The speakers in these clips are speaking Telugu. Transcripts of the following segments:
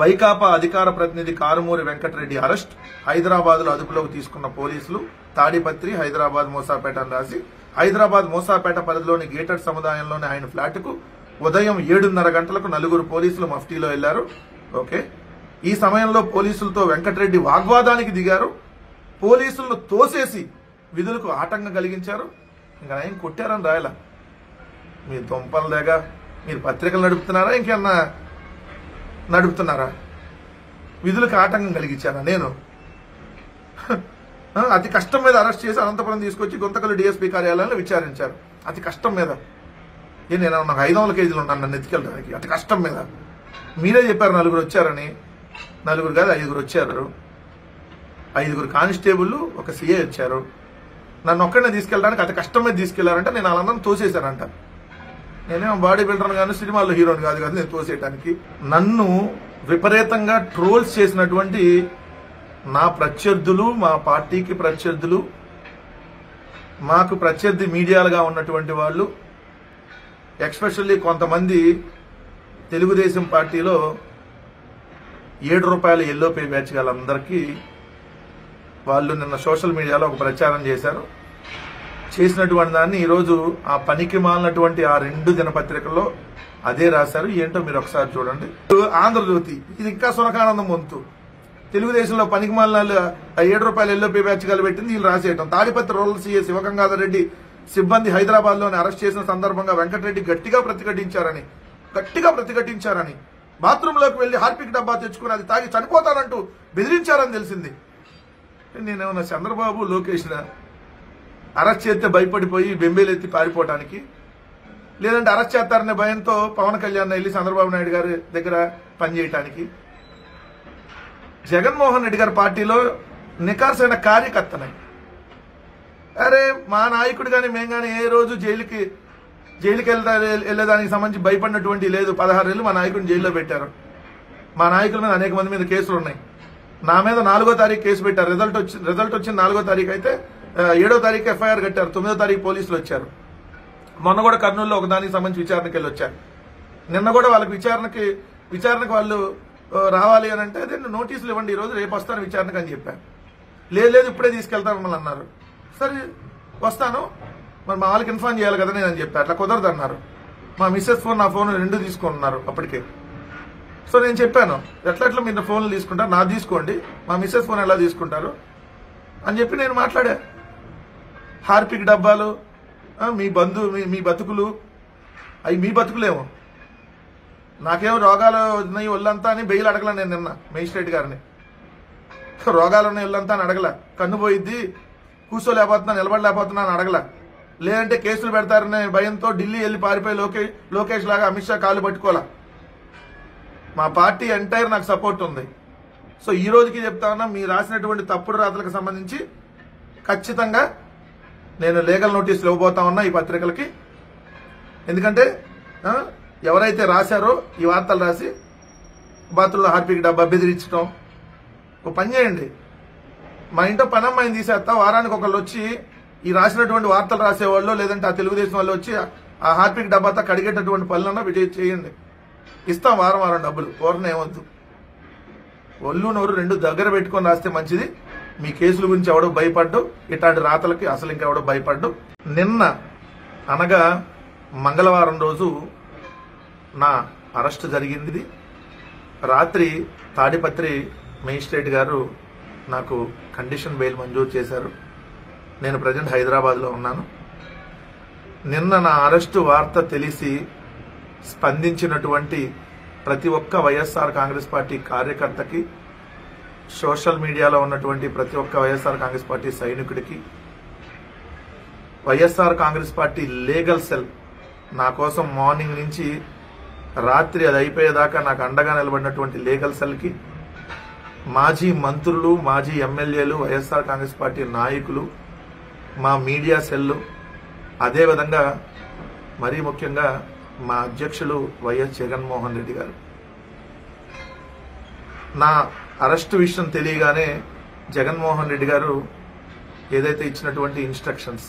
వైకాపా అధికార ప్రతినిధి కారుమూరి వెంకటరెడ్డి అరెస్ట్, హైదరాబాద్ లో అదుపులోకి తీసుకున్న పోలీసులు. తాడిపత్రి, హైదరాబాద్ మోసాపేట అని రాసి, హైదరాబాద్ మోసాపేట పరిధిలోని గేటెడ్ సముదాయంలోని ఆయన ఫ్లాట్ కు ఉదయం 7:30 గంటలకు 4 పోలీసులు మఫ్టీలో వెళ్లారు. ఓకే, ఈ సమయంలో పోలీసులతో వెంకటరెడ్డి వాగ్వాదానికి దిగారు. పోలీసులను తోసేసి విధులకు ఆటంకం కలిగించారు. ఇంకా ఆయన కొట్టారని రాయలా. మీ దొంపల దగ్గర మీరు పత్రికలు నడుపుతున్నారా, ఇంకేమన్నా నడుపుతున్నారా? విధులకు ఆటంకం కలిగించారా? నేను అతి కష్టం మీద అరెస్ట్ చేసి అనంతపురం తీసుకొచ్చి గుంతకల్ డిఎస్పీ కార్యాలయంలో విచారించారు. అతి కష్టం మీద. నేను నాకు 500 కేజీలు ఉన్నాను నన్ను ఎత్తుకెళ్ళడానికి. అతి కష్టం మీద. మీరే చెప్పారు 4 వచ్చారని. 4 కాదు 5 వచ్చారు. 5 కానిస్టేబుల్, ఒక సిఐ వచ్చారు. నన్ను ఒక్కడనే తీసుకెళ్ళడానికి అతి కష్టం మీద తీసుకెళ్లారంటే నేను వాళ్ళందరినీ తోసేశానంట. నేనేమో బాడీ బిల్డర్ గాను, సినిమాల్లో హీరోని కాదు కదా నేను తోసేయడానికి. నన్ను విపరీతంగా ట్రోల్స్ చేసినటువంటి నా ప్రత్యర్థులు, మా పార్టీకి ప్రత్యర్థులు, మాకు ప్రత్యర్థి మీడియాలుగా ఉన్నటువంటి వాళ్ళు, ఎక్స్పెషల్లీ కొంతమంది తెలుగుదేశం పార్టీలో 7 రూపాయల ఎల్లో పే బ్యాచ్ వాళ్ళందరికీ వాళ్ళు నిన్న సోషల్ మీడియాలో ఒక ప్రచారం చేశారు. చేసినటువంటి దాన్ని ఈరోజు ఆ పనికి మాలినటువంటి ఆ 2 దినపత్రికల్లో అదే రాశారు. ఏంటో మీరు ఒకసారి చూడండి. ఆంధ్రజ్యోతి ఇది ఇంకా సునకానందం వంతు. తెలుగుదేశంలో పనికి మాలిన 7 రూపాయల ఎల్లో పే బ్యాచ్ పెట్టింది వీళ్ళు రాసేయటం. తాడిపత్రి రూరల్ సీఏ శివగంగాధర్ రెడ్డి సిబ్బంది హైదరాబాద్ లోని అరెస్ట్ చేసిన సందర్భంగా వెంకటరెడ్డి గట్టిగా ప్రతిఘటించారని, బాత్రూమ్ లోకి వెళ్లి హార్పిక్ డబ్బా తెచ్చుకుని అది తాగి చనిపోతానంటూ బెదిరించారని తెలిసింది. నేనేమన్నా చంద్రబాబు, లోకేష్ అరెస్ట్ చేస్తే భయపడిపోయి బెంబేలెత్తి పారిపోవటానికి, లేదంటే అరెస్ట్ చేస్తారనే భయంతో పవన్ కళ్యాణ్ వెళ్లి చంద్రబాబు నాయుడు గారి దగ్గర పనిచేయటానికి? జగన్మోహన్ రెడ్డి గారి పార్టీలో నికార్సైన కార్యకర్తనే. అరే మా నాయకుడు కానీ మేము కానీ ఏ రోజు జైలుకి వెళ్లేదానికి సంబంధించి భయపడినటువంటి లేదు. 16 ఏళ్ళు మా నాయకుడిని జైల్లో పెట్టారు. మా నాయకుల మీద అనేక మంది మీద కేసులు ఉన్నాయి. నా మీద 4వ తారీఖు కేసు పెట్టారు. రిజల్ట్ వచ్చిన 4వ తారీఖు అయితే 7వ తారీఖు ఎఫ్ఐఆర్ కట్టారు. 9వ తారీఖు పోలీసులు వచ్చారు. మొన్న కూడా కర్నూలులో ఒక దానికి సంబంధించి విచారణకి వెళ్ళి వచ్చారు. నిన్న కూడా వాళ్ళకి విచారణకు వాళ్ళు రావాలి అని అంటే అదే నోటీసులు ఇవ్వండి, ఈ రోజు రేపు వస్తాను విచారణకు అని చెప్పాను. లేదు ఇప్పుడే తీసుకెళ్తాను మిమ్మల్ని అన్నారు. సరే వస్తాను, మరి మా వాళ్ళకి ఇన్ఫార్మ్ చేయాలి కదా నేను అని చెప్పాను. అట్లా కుదరదు అన్నారు. మా మిస్సెస్ ఫోన్, నా ఫోన్ 2 తీసుకున్నారు అప్పటికే. సో నేను చెప్పాను, ఎట్లా మీరు ఫోన్లు తీసుకుంటారు, నా తీసుకోండి, మా మిస్సెస్ ఫోన్ ఎలా తీసుకుంటారు అని చెప్పి నేను మాట్లాడా. హార్పిక్ డబ్బాలు, మీ బతుకులు, అవి మీ బతుకులేమో. నాకేమో రోగాలు ఉన్నాయి ఒళ్ళంతా అని బెయిల్ అడగల. నేను నిన్న మేజిస్ట్రేట్ గారిని రోగాలు ఉన్నాయి ఒళ్ళంతా అని అడగల. కన్ను పోయిద్ది, కూర్చోలేకపోతున్నా, నిలబడలేకపోతున్నా అని అడగల. లేదంటే కేసులు పెడతారనే భయంతో ఢిల్లీ వెళ్ళి పారిపోయి లోకేష్ లాగా అమిత్ షా కాళ్ళు పట్టుకోవాలా. మా పార్టీ ఎంటైర్ నాకు సపోర్ట్ ఉంది. సో ఈ రోజుకి చెప్తా ఉన్నా, మీరు రాసినటువంటి తప్పుడు రాతలకు సంబంధించి ఖచ్చితంగా నేను లీగల్ నోటీసులు ఇవ్వబోతా ఉన్నా ఈ పత్రికలకి. ఎందుకంటే ఎవరైతే రాశారో ఈ వార్తలు రాసి బాత్రూంలో హార్పిక్ డబ్బా బెదిరించడం, ఒక పని చేయండి, మా ఇంట్లో పనమ్మాయిని తీసేస్తా, వారానికి ఒకళ్ళు వచ్చి ఈ రాసినటువంటి వార్తలు రాసేవాళ్ళు, లేదంటే ఆ తెలుగుదేశం వాళ్ళు వచ్చి ఆ హార్పిక్ డబ్బాతో కడిగేటటువంటి పనులన్నా చేయండి. ఇస్తాం వారం డబ్బులు. ఎవరిని ఏమొద్దు. ఒళ్ళు నోరు 2 దగ్గర పెట్టుకొని రాస్తే మంచిది. మీ కేసుల గురించి ఎవడో భయపడ్డు, ఇట్లాంటి రాతలకి అసలు ఇంకెవడో భయపడ్డు. నిన్న అనగా మంగళవారం రోజు నా అరెస్ట్ జరిగింది. రాత్రి తాడిపత్రి మేజిస్ట్రేట్ గారు నాకు కండిషన్ బెయిల్ మంజూరు చేశారు. నేను ప్రజెంట్ హైదరాబాద్లో ఉన్నాను. నిన్న నా అరెస్టు వార్త తెలిసి స్పందించినటువంటి ప్రతి ఒక్క వైఎస్ఆర్ కాంగ్రెస్ పార్టీ కార్యకర్తకి, సోషల్ మీడియాలో ఉన్నటువంటి ప్రతి ఒక్క వైఎస్ఆర్ కాంగ్రెస్ పార్టీ సైనికుడికి, వైఎస్ఆర్ కాంగ్రెస్ పార్టీ లీగల్ సెల్ నా కోసం మార్నింగ్ నుంచి రాత్రి అది అయిపోయేదాకా నాకు అండగా నిలబడినటువంటి లీగల్ సెల్కి, మాజీ మంత్రులు, మాజీ ఎమ్మెల్యేలు, వైఎస్ఆర్ కాంగ్రెస్ పార్టీ నాయకులు, మా మీడియా సెల్లు, అదేవిధంగా మరీ ముఖ్యంగా మా అధ్యక్షులు వైఎస్ జగన్మోహన్ రెడ్డి గారు. నా అరెస్టు విషయం తెలియగానే జగన్మోహన్ రెడ్డి గారు ఏదైతే ఇచ్చినటువంటి ఇన్స్ట్రక్షన్స్,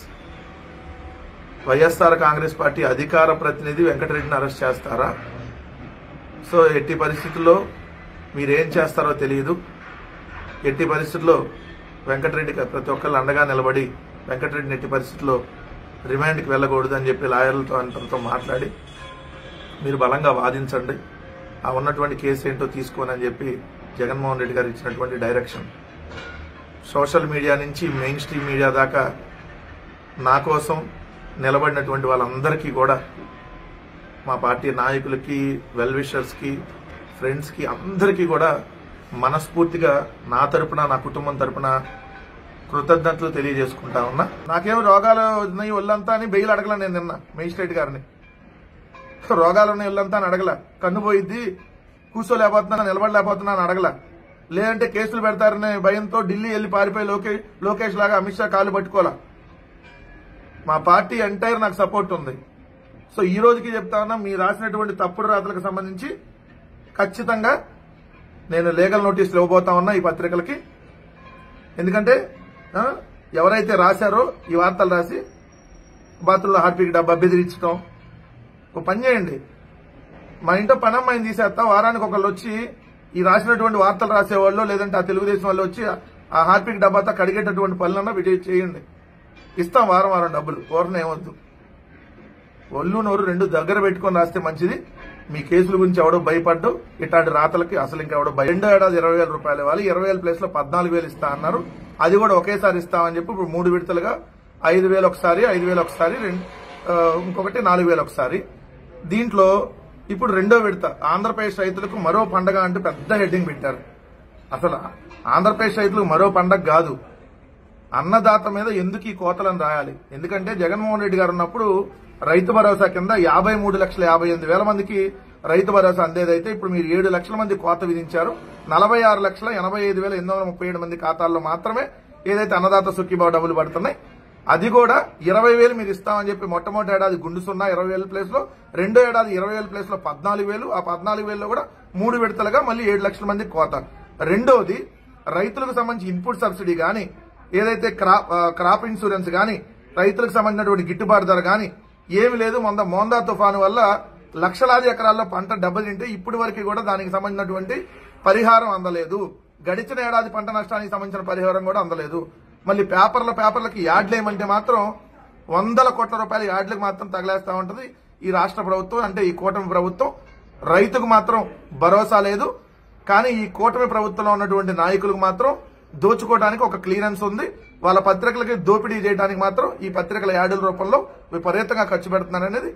వైఎస్ఆర్ కాంగ్రెస్ పార్టీ అధికార ప్రతినిధి వెంకటరెడ్డిని అరెస్ట్ చేస్తారా, సో ఎట్టి పరిస్థితుల్లో మీరేం చేస్తారో తెలియదు. ఎట్టి పరిస్థితుల్లో వెంకటరెడ్డికి ప్రతి ఒక్కళ్ళు అండగా నిలబడి వెంకటరెడ్డిని ఎట్టి పరిస్థితుల్లో రిమాండ్కి వెళ్ళకూడదు అని చెప్పి లాయర్లతో అంతతో మాట్లాడి మీరు బలంగా వాదించండి, ఆ ఉన్నటువంటి కేసు ఏంటో తీసుకోని అని చెప్పి జగన్మోహన్ రెడ్డి గారు ఇచ్చినటువంటి డైరెక్షన్. సోషల్ మీడియా నుంచి మెయిన్ స్ట్రీమ్ మీడియా దాకా నా కోసం నిలబడినటువంటి వాళ్ళందరికీ కూడా, మా పార్టీ నాయకులకి, వెల్ విషర్స్కి, ఫ్రెండ్స్కి అందరికీ కూడా మనస్ఫూర్తిగా నా తరపున, నా కుటుంబం తరపున కృతజ్ఞతలు తెలియజేసుకుంటా ఉన్నా. నాకేమో రోగాలు ఉన్నాయి ఒళ్ళంతా అని బెయిల్ అడగల. నేను నిన్న మేజిస్ట్రేట్ గారిని రోగాలు ఉన్నాయి ఒళ్ళంతా అని అడగల. కన్ను పోయిద్ది, కూర్చోలేకపోతున్నా, నిలబడలేకపోతున్నా అని అడగల. లేదంటే కేసులు పెడతారనే భయంతో ఢిల్లీ వెళ్ళి పారిపోయి లోకేష్ లాగా అమిత్ షా కాలు పట్టుకోవాలా. మా పార్టీ ఎంటైర్ నాకు సపోర్ట్ ఉంది. సో ఈ రోజుకి చెప్తా ఉన్నా, మీరు రాసినటువంటి తప్పుడు రాతలకు సంబంధించి ఖచ్చితంగా నేను లీగల్ నోటీసులు ఇవ్వబోతా ఉన్నా ఈ పత్రికలకి. ఎందుకంటే ఎవరైతే రాశారో ఈ వార్తలు రాసి బాత్రూంలో హార్పిక్ డబ్బా బెదిరించడం, ఒక పని చేయండి, మా ఇంట్లో పనమ్మాయిని తీసేస్తా, వారానికి ఒకళ్ళు వచ్చి ఈ రాసినటువంటి వార్తలు రాసేవాళ్ళు లేదంటే ఆ తెలుగుదేశం వాళ్ళు వచ్చి ఆ హార్పిక్ డబ్బాతో కడిగేటటువంటి పనులన్నా చేయండి, ఇస్తాం వారం వారం డబ్బులు. ఓరన ఏమొద్దు, ఒళ్ళు నోరు రెండు దగ్గర పెట్టుకొని రాస్తే మంచిది. మీ కేసుల గురించి ఎవడో భయపడ్డు ఇట్లాంటి రాతలకి అసలు ఇంకెవడో రెండో ఏడాది 20,000 రూపాయలు ఇవ్వాలి. 20,000 ప్లేస్ లో 14,000 ఇస్తా అన్నారు. అది కూడా ఒకేసారి ఇస్తామని చెప్పి ఇప్పుడు 3 విడతలుగా 5,000 ఒకసారి, 5,000 ఒకసారి, ఇంకొకటి 4,000 ఒకసారి. దీంట్లో ఇప్పుడు రెండో విడత ఆంధ్రప్రదేశ్ రైతులకు మరో పండగ అంటూ పెద్ద హెడ్డింగ్ పెట్టారు. అసలు ఆంధ్రప్రదేశ్ రైతులకు మరో పండగ కాదు, అన్నదాత మీద ఎందుకు ఈ కోతలను రాయాలి. ఎందుకంటే జగన్మోహన్ రెడ్డి గారు ఉన్నప్పుడు రైతు భరోసా కింద 53,58,000 మందికి రైతు భరోసా అందేదైతే ఇప్పుడు మీరు 7 లక్షల మంది కోత విధించారు. 46,85,837 మంది ఖాతాల్లో మాత్రమే ఏదైతే అన్నదాత సుఖీభావ డబ్బులు పడుతున్నాయి, అది కూడా 20,000 మీరు ఇస్తామని చెప్పి మొట్టమొదటి ఏడాది గుండు సున్నా 20,000 ప్లేస్ లో, రెండో ఏడాది 20,000 ప్లేస్ లో 14,000, ఆ 14,000 కూడా 3 విడతలుగా మళ్ళీ 7 లక్షల మంది కోత. రెండోది రైతులకు సంబంధించి ఇన్పుట్ సబ్సిడీ గాని, ఏదైతే క్రాప్ ఇన్సూరెన్స్ గాని, రైతులకు సంబంధించినటువంటి గిట్టుబాటు ధర గాని ఏమి లేదు. మోందా తుఫాను వల్ల లక్షలాది ఎకరాల్లో పంట దెబ్బతింటే ఇప్పటి వరకు కూడా దానికి సంబంధించినటువంటి పరిహారం అందలేదు. గడిచిన ఏడాది పంట నష్టానికి సంబంధించిన పరిహారం కూడా అందలేదు. మళ్ళీ పేపర్లకి యాడ్లేమంటే మాత్రం 100 కోట్ల రూపాయల యాడ్లకు మాత్రం తగలేస్తా ఉంటది ఈ రాష్ట్ర ప్రభుత్వం, అంటే ఈ కూటమి ప్రభుత్వం. రైతుకు మాత్రం భరోసా లేదు. కానీ ఈ కూటమి ప్రభుత్వంలో ఉన్నటువంటి నాయకులకు మాత్రం దోచుకోవడానికి ఒక క్లియరెన్స్ ఉంది. వాళ్ళ పత్రికలకి దోపిడీ చేయడానికి మాత్రం ఈ పత్రికల యాడ్ల రూపంలో విపరీతంగా ఖర్చు పెడుతున్నారనేది